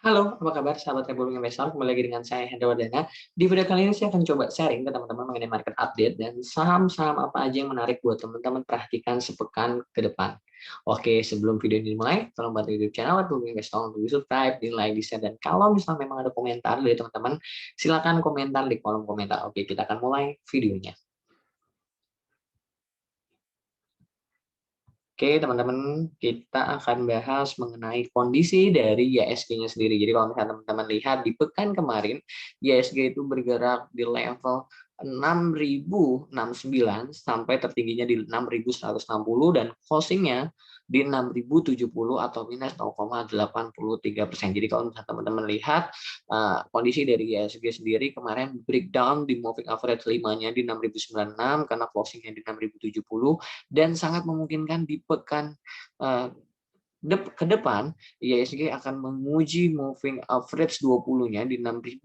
Halo, apa kabar sahabat Republik Investor? Kembali lagi dengan saya Hendra Wardana. Di video kali ini saya akan coba sharing ke teman-teman mengenai market update dan saham-saham apa aja yang menarik buat teman-teman perhatikan sepekan ke depan. Oke, sebelum video ini dimulai, tolong bantu YouTube channel Republik Investor untuk subscribe, di like, di share, dan kalau misalnya memang ada komentar dari teman-teman, silakan komentar di kolom komentar. Oke, kita akan mulai videonya. Oke, teman-teman, kita akan bahas mengenai kondisi dari IHSG-nya sendiri. Jadi kalau misalnya teman-teman lihat di pekan kemarin, IHSG itu bergerak di level 6.069 sampai tertingginya di 6.160 dan closing-nya di 6.070 atau minus 0,83%. Jadi kalau misalnya teman-teman lihat kondisi dari IHSG sendiri kemarin breakdown di moving average 5-nya di 6.096 karena closing-nya di 6.070 dan sangat memungkinkan di pekan eh, ke depan, IHSG akan menguji moving average 20-nya di 6.057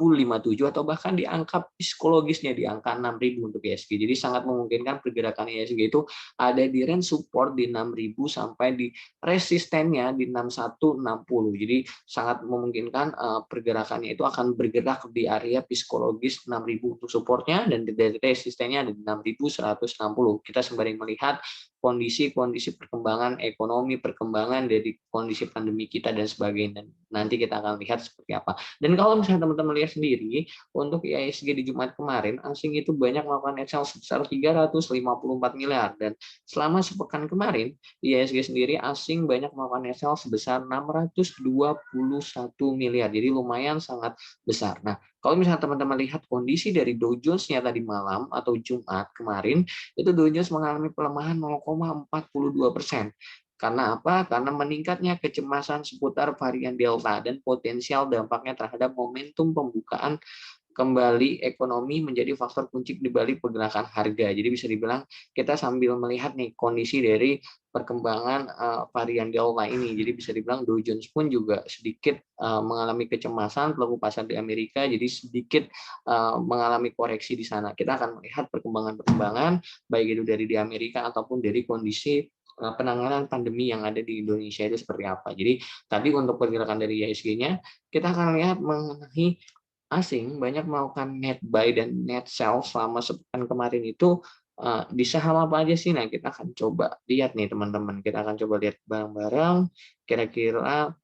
atau bahkan di angka psikologisnya di angka 6.000 untuk IHSG. Jadi sangat memungkinkan pergerakan IHSG itu ada di range support di 6.000 sampai di resistennya di 6160. Jadi sangat memungkinkan pergerakannya itu akan bergerak di area psikologis 6.000 untuk supportnya dan dari resistennya ada di 6.160. Kita sembari melihat kondisi-kondisi perkembangan ekonomi, perkembangan dari kondisi pandemi kita dan sebagainya. Dan nanti kita akan lihat seperti apa. Dan kalau misalnya teman-teman lihat sendiri, untuk IISG di Jumat kemarin, asing itu banyak melakukan net sell sebesar 354 miliar. Dan selama sepekan kemarin, IISG sendiri asing banyak melakukan net sell sebesar 621 miliar. Jadi lumayan sangat besar. Nah, kalau misalnya teman-teman lihat kondisi dari Dow Jones-nya tadi malam atau Jumat kemarin, itu Dow Jones mengalami pelemahan 0,42%. Karena apa? Karena meningkatnya kecemasan seputar varian Delta dan potensial dampaknya terhadap momentum pembukaan kembali ekonomi menjadi faktor kunci di balik pergerakan harga. Jadi bisa dibilang kita sambil melihat nih kondisi dari perkembangan varian Delta ini. Jadi bisa dibilang Dow Jones pun juga sedikit mengalami kecemasan pelaku pasar di Amerika, jadi sedikit mengalami koreksi di sana. Kita akan melihat perkembangan-perkembangan baik itu dari di Amerika ataupun dari kondisi penanganan pandemi yang ada di Indonesia itu seperti apa. Jadi tadi untuk pergerakan dari IHSG-nya kita akan lihat mengenai asing banyak melakukan net buy dan net sell selama sepekan kemarin itu di saham apa aja sih? Nah, kita akan coba lihat nih teman-teman. Kita akan coba lihat bareng-bareng kira-kira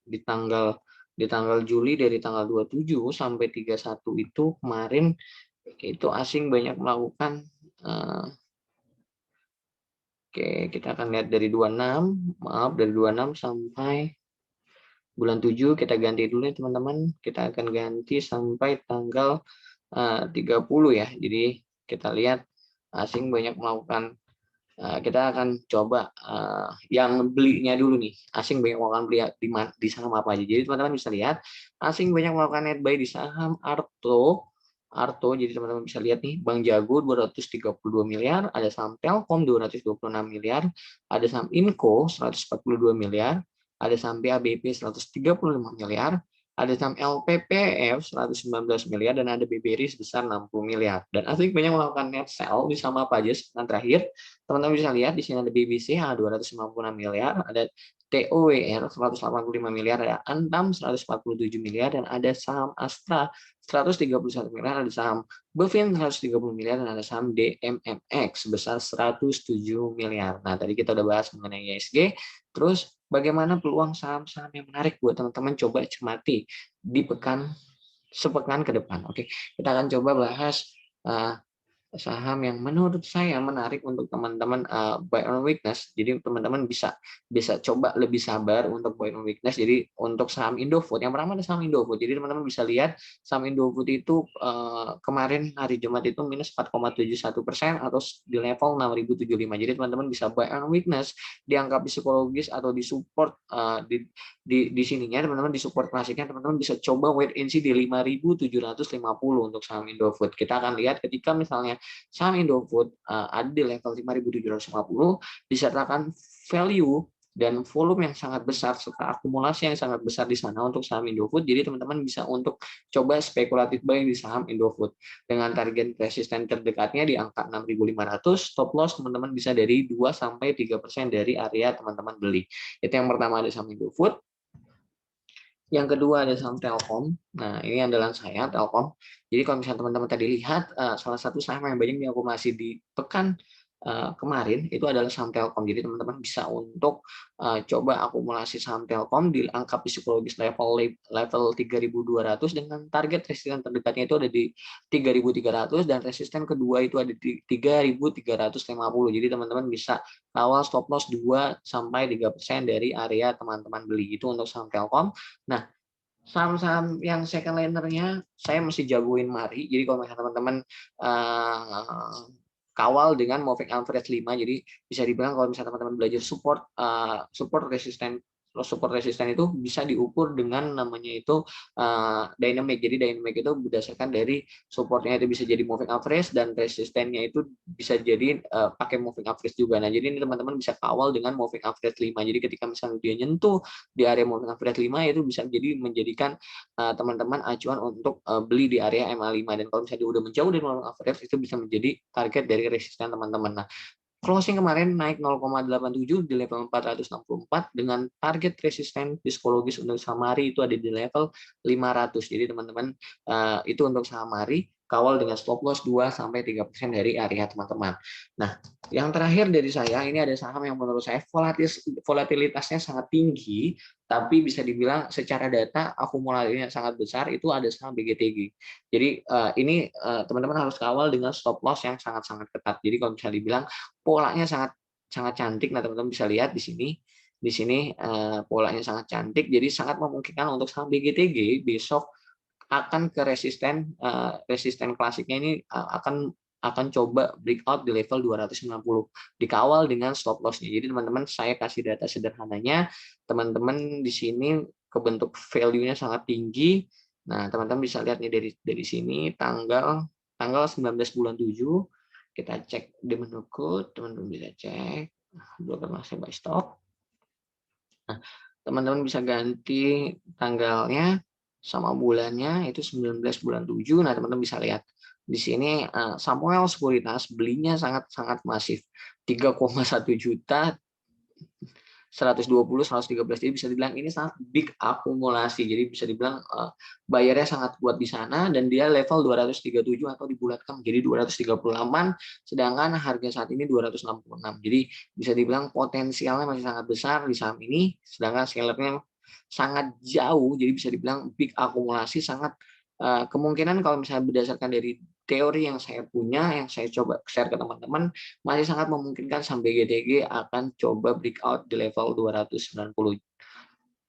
di tanggal Juli dari tanggal 27 sampai 31 itu kemarin itu asing banyak melakukan oke, kita akan lihat dari 26, maaf dari 26 sampai bulan 7 kita ganti dulu ya teman-teman. Kita akan ganti sampai tanggal 30 ya. Jadi kita lihat asing banyak melakukan kita akan coba yang belinya dulu nih. Asing banyak melakukan beli di saham apa aja. Jadi teman-teman bisa lihat asing banyak melakukan net buy di saham Arto, jadi teman-teman bisa lihat nih, Bank Jago 232 miliar, ada saham Telkom 226 miliar, ada saham Inco 142 miliar, ada saham BABP 135 miliar, ada saham LPPF 119 miliar, dan ada BBRI sebesar 60 miliar. Dan asing banyak melakukan net sell di saham apa aja sepekan terakhir. Teman-teman bisa lihat di sini ada BBC 256 miliar, ada TOWR 185 miliar, ada Antam 147 miliar, dan ada saham Astra 131 miliar, ada saham Bevin 130 miliar, dan ada saham DMMX sebesar 107 miliar. Nah, tadi kita udah bahas mengenai ISG, terus bagaimana peluang saham-saham yang menarik buat teman-teman coba cermati di sepekan ke depan. Oke, kita akan coba bahas saham yang menurut saya menarik untuk teman-teman buy on weakness. Jadi teman-teman bisa bisa coba lebih sabar untuk buy on weakness. Jadi untuk saham Indofood, yang pertama ada saham Indofood. Jadi teman-teman bisa lihat saham Indofood itu kemarin hari Jumat itu minus 4,71% atau di level 6.075. Jadi teman-teman bisa buy on weakness di angka psikologis atau di support di sininya teman-teman, di support klasiknya teman-teman bisa coba wait and see di 5.750 untuk saham Indofood. Kita akan lihat ketika misalnya saham Indofood ada di level 5.750 disertakan value dan volume yang sangat besar serta akumulasi yang sangat besar di sana untuk saham Indofood. Jadi teman-teman bisa untuk coba spekulatif buying di saham Indofood dengan target resisten terdekatnya di angka 6.500, stop loss teman-teman bisa dari 2 sampai 3% dari area teman-teman beli. Itu yang pertama ada saham Indofood. Yang kedua ada saham Telkom. Nah, ini andalan saya, Telkom. Jadi kalau misalnya teman-teman tadi lihat, salah satu saham yang banyak diakumulasi di pekan kemarin itu adalah saham Telkom. Jadi teman-teman bisa untuk coba akumulasi saham Telkom di angka psikologis level level 3.200 dengan target resisten terdekatnya itu ada di 3.300 dan resisten kedua itu ada di 3.350. Jadi teman-teman bisa kawal stop loss 2 sampai 3% dari area teman-teman beli itu untuk saham Telkom. Nah, saham-saham yang second liner-nya saya mesti jagoin Mari. Jadi kalau misalnya teman-teman kawal dengan moving average 5, jadi bisa dibilang kalau misalnya teman-teman belajar support resisten itu bisa diukur dengan namanya itu dynamic. Jadi dynamic itu berdasarkan dari supportnya itu bisa jadi moving average dan resistennya itu bisa jadi pakai moving average juga. Nah, jadi ini teman-teman bisa kawal dengan moving average 5. Jadi ketika misalnya dia nyentuh di area moving average 5 itu bisa jadi menjadikan teman-teman acuan untuk beli di area MA5, dan kalau misalnya dia udah menjauh dari moving average itu bisa menjadi target dari resisten teman-teman. Nah, closing kemarin naik 0,87 di level 464 dengan target resisten psikologis untuk saham Mari itu ada di level 500. Jadi teman-teman itu untuk saham Mari kawal dengan stop loss 2 sampai 3% dari area teman-teman. Nah, yang terakhir dari saya ini ada saham yang menurut saya volatilitasnya sangat tinggi, tapi bisa dibilang secara data akumulasinya sangat besar, itu ada saham BGTG. Jadi ini teman-teman harus kawal dengan stop loss yang sangat-sangat ketat. Jadi kalau misalnya dibilang polanya sangat sangat cantik, nah teman-teman bisa lihat di sini. Di sini polanya sangat cantik, jadi sangat memungkinkan untuk saham BGTG besok akan ke resisten klasiknya ini akan coba breakout di level 290, dikawal dengan stop loss-nya. Jadi teman-teman, saya kasih data sederhananya, teman-teman di sini kebentuk value-nya sangat tinggi. Nah, teman-teman bisa lihat nih dari sini tanggal 19 bulan 7, kita cek di menu code, teman-teman bisa cek broker masih buy stop. Nah, teman-teman bisa ganti tanggalnya sama bulannya itu 19 bulan 7. Nah, teman-teman bisa lihat di sini Samuel Sekuritas belinya sangat-sangat masif. 3,1 juta 120, 113. Jadi bisa dibilang ini sangat big akumulasi. Jadi bisa dibilang bayarnya sangat kuat di sana dan dia level 237 atau dibulatkan menjadi 238, sedangkan harga saat ini 266. Jadi bisa dibilang potensialnya masih sangat besar di saham ini, sedangkan scalernya sangat jauh. Jadi bisa dibilang big akumulasi, sangat kemungkinan kalau misalnya berdasarkan dari teori yang saya punya, yang saya coba share ke teman-teman, masih sangat memungkinkan saham BGTG akan coba breakout di level 290.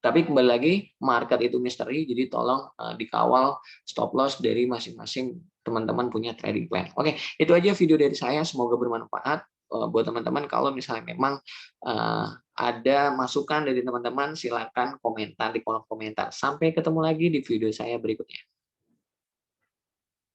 Tapi kembali lagi, market itu misteri, jadi tolong dikawal stop loss dari masing-masing teman-teman punya trading plan. Oke, itu aja video dari saya, semoga bermanfaat buat teman-teman. Kalau misalnya memang ada masukan dari teman-teman, silakan komentar di kolom komentar. Sampai ketemu lagi di video saya berikutnya.